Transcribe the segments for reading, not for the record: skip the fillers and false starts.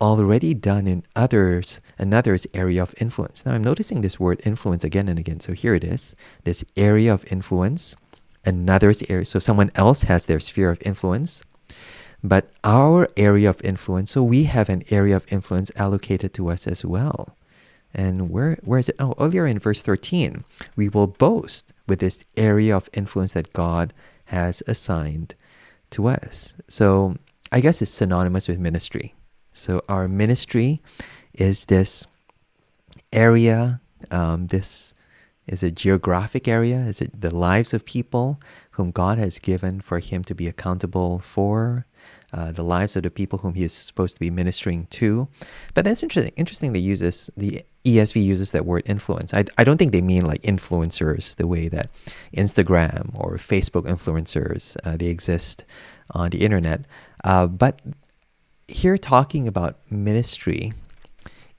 already done in another's area of influence. Now I'm noticing this word influence again and again. So here it is, this area of influence, another's area. So someone else has their sphere of influence, but our area of influence, so we have an area of influence allocated to us as well. And where is it? Oh, earlier in verse 13, we will boast with this area of influence that God has assigned to us. So I guess it's synonymous with ministry. So our ministry is this area, this is a geographic area. Is it the lives of people whom God has given for him to be accountable for, the lives of the people whom he is supposed to be ministering to? But that's interesting they use this, the ESV uses that word influence. I don't think they mean like influencers the way that Instagram or Facebook influencers, they exist on the internet. But here talking about ministry,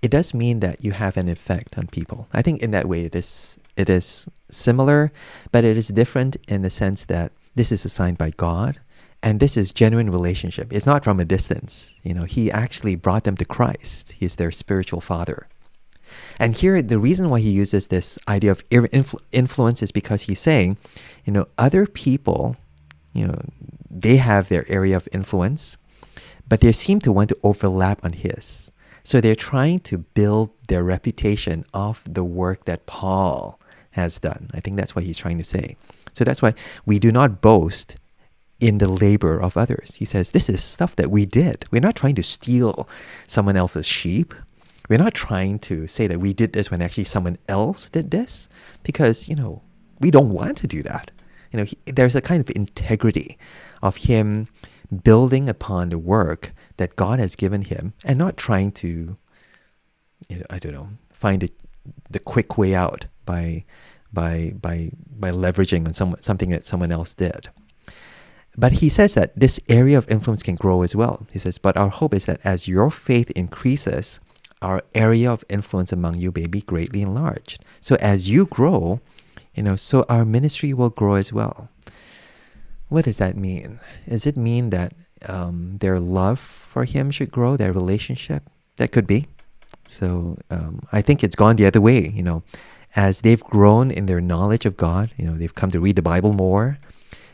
it does mean that you have an effect on people. I think in that way it is similar, but it is different in the sense that this is assigned by God, and this is genuine relationship. It's not from a distance. He actually brought them to Christ. He's their spiritual father. And here, the reason why he uses this idea of influence is because he's saying, other people, they have their area of influence, but they seem to want to overlap on his. So they're trying to build their reputation off the work that Paul has done. I think that's what he's trying to say. So that's why we do not boast in the labor of others. He says, this is stuff that we did. We're not trying to steal someone else's sheep. We're not trying to say that we did this when actually someone else did this, because, we don't want to do that. There's a kind of integrity of him building upon the work that God has given him and not trying to, find the quick way out by leveraging on something that someone else did. But he says that this area of influence can grow as well. He says, but our hope is that as your faith increases, our area of influence among you may be greatly enlarged. So as you grow, so our ministry will grow as well. What does that mean? Does it mean that their love for him should grow, their relationship? That could be. So I think it's gone the other way. As they've grown in their knowledge of God, they've come to read the Bible more,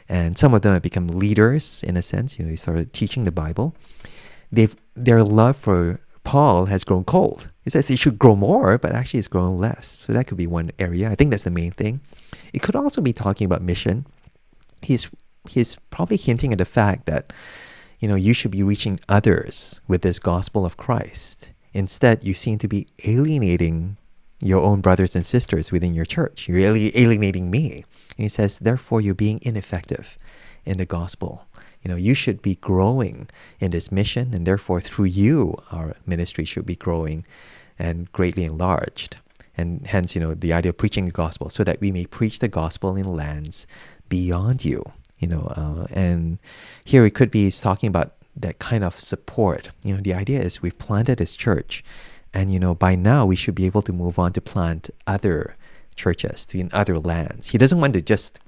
and some of them have become leaders in a sense. They started teaching the Bible. Their love for Paul has grown cold. He says it should grow more, but actually it's grown less. So that could be one area. I think that's the main thing. It could also be talking about mission. He's probably hinting at the fact that, you should be reaching others with this gospel of Christ. Instead, you seem to be alienating your own brothers and sisters within your church. You're alienating me. And he says, therefore, you're being ineffective in the gospel. You should be growing in this mission, and therefore through you, our ministry should be growing and greatly enlarged. And hence, the idea of preaching the gospel, so that we may preach the gospel in lands beyond you. And here it could be talking about that kind of support. The idea is we've planted this church, and by now we should be able to move on to plant other churches in other lands. He doesn't want to just,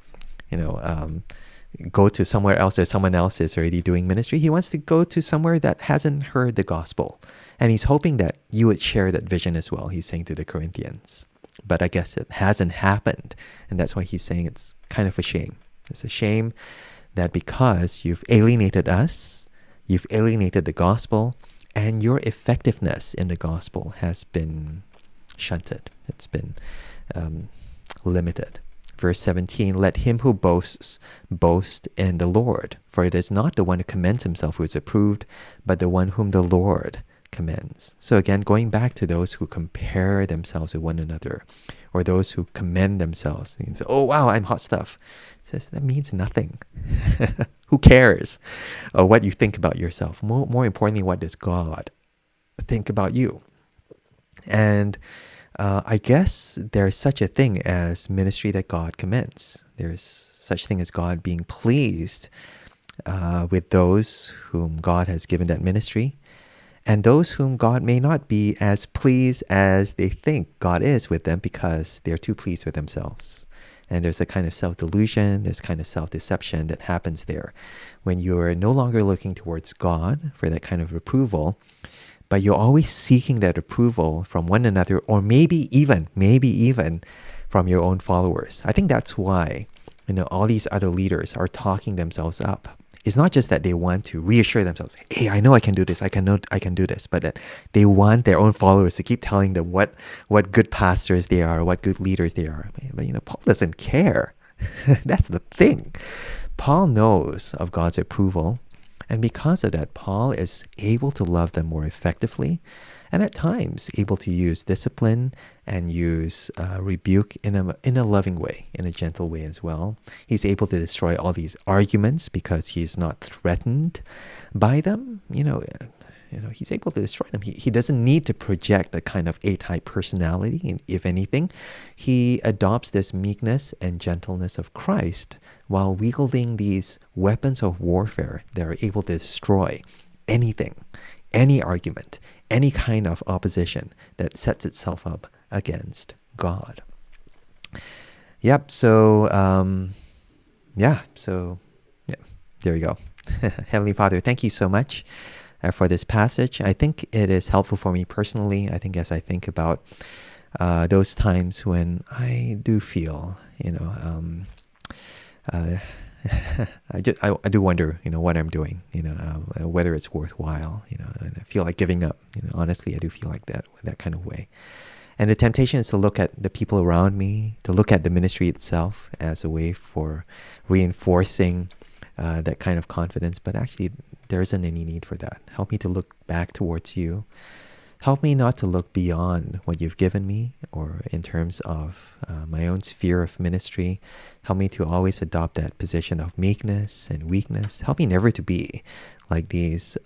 go to somewhere else where someone else is already doing ministry. He wants to go to somewhere that hasn't heard the gospel. And he's hoping that you would share that vision as well, he's saying to the Corinthians. But I guess it hasn't happened. And that's why he's saying it's kind of a shame. It's a shame that because you've alienated us, you've alienated the gospel, and your effectiveness in the gospel has been shunted. It's been limited. Verse 17, let him who boasts, boast in the Lord. For it is not the one who commends himself who is approved, but the one whom the Lord commends. So again, going back to those who compare themselves with one another, or those who commend themselves. And say, oh, wow, I'm hot stuff. It says, that means nothing. Who cares what you think about yourself? More importantly, what does God think about you? And I guess there's such a thing as ministry that God commends. There's such thing as God being pleased with those whom God has given that ministry, and those whom God may not be as pleased as they think God is with them because they're too pleased with themselves. And there's a kind of self-delusion, there's kind of self-deception that happens there when you're no longer looking towards God for that kind of approval, but you're always seeking that approval from one another, or maybe even from your own followers. I think that's why, all these other leaders are talking themselves up. It's not just that they want to reassure themselves, hey, I know I can do this, I can do this, but that they want their own followers to keep telling them what good pastors they are, what good leaders they are. But Paul doesn't care. That's the thing. Paul knows of God's approval, and because of that, Paul is able to love them more effectively, and at times able to use discipline and use rebuke in a loving way, in a gentle way as well. He's able to destroy all these arguments because he's not threatened by them. He's able to destroy them. He doesn't need to project a kind of A-type personality. If anything, he adopts this meekness and gentleness of Christ while wielding these weapons of warfare that are able to destroy anything, any argument, any kind of opposition that sets itself up against God. Yep. So, there you go. Heavenly Father, thank you so much for this passage. I think it is helpful for me personally. I think as I think about those times when I do feel, I do wonder, what I'm doing, whether it's worthwhile, and I feel like giving up. Honestly, I do feel like that kind of way. And the temptation is to look at the people around me, to look at the ministry itself as a way for reinforcing that kind of confidence. But actually, there isn't any need for that. Help me to look back towards you. Help me not to look beyond what you've given me, or in terms of my own sphere of ministry. Help me to always adopt that position of meekness and weakness. Help me never to be like these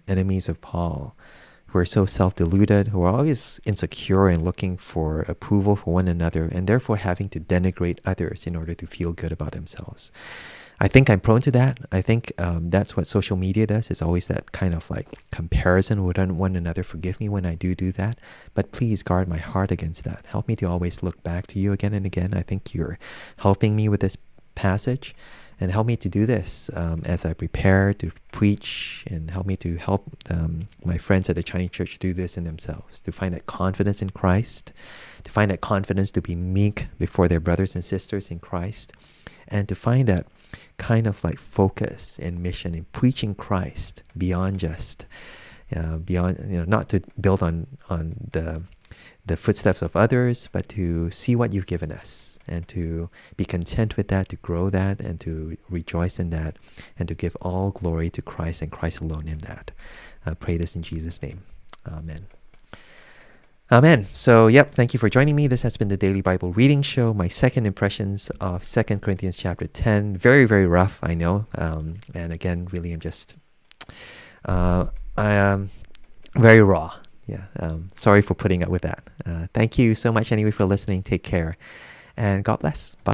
enemies of Paul, who are so self-deluded, who are always insecure and looking for approval for one another, and therefore having to denigrate others in order to feel good about themselves. I think I'm prone to that. I think that's what social media does. It's always that kind of like comparison with one another. Forgive me when I do that, but please guard my heart against that. Help me to always look back to you again and again. I think you're helping me with this passage, and help me to do this as I prepare to preach, and help me to help my friends at the Chinese church do this in themselves, to find that confidence in Christ, to find that confidence to be meek before their brothers and sisters in Christ, and to find that kind of like focus and mission in preaching Christ beyond just, not to build on the footsteps of others, but to see what you've given us and to be content with that, to grow that, and to rejoice in that, and to give all glory to Christ and Christ alone in that. I pray this in Jesus' name. Amen. Amen. So, thank you for joining me. This has been the Daily Bible Reading Show, my second impressions of 2 Corinthians chapter 10. Very, very rough, I know. And again, really I'm just, I am very raw. Sorry for putting up with that. Thank you so much anyway for listening. Take care. And God bless. Bye.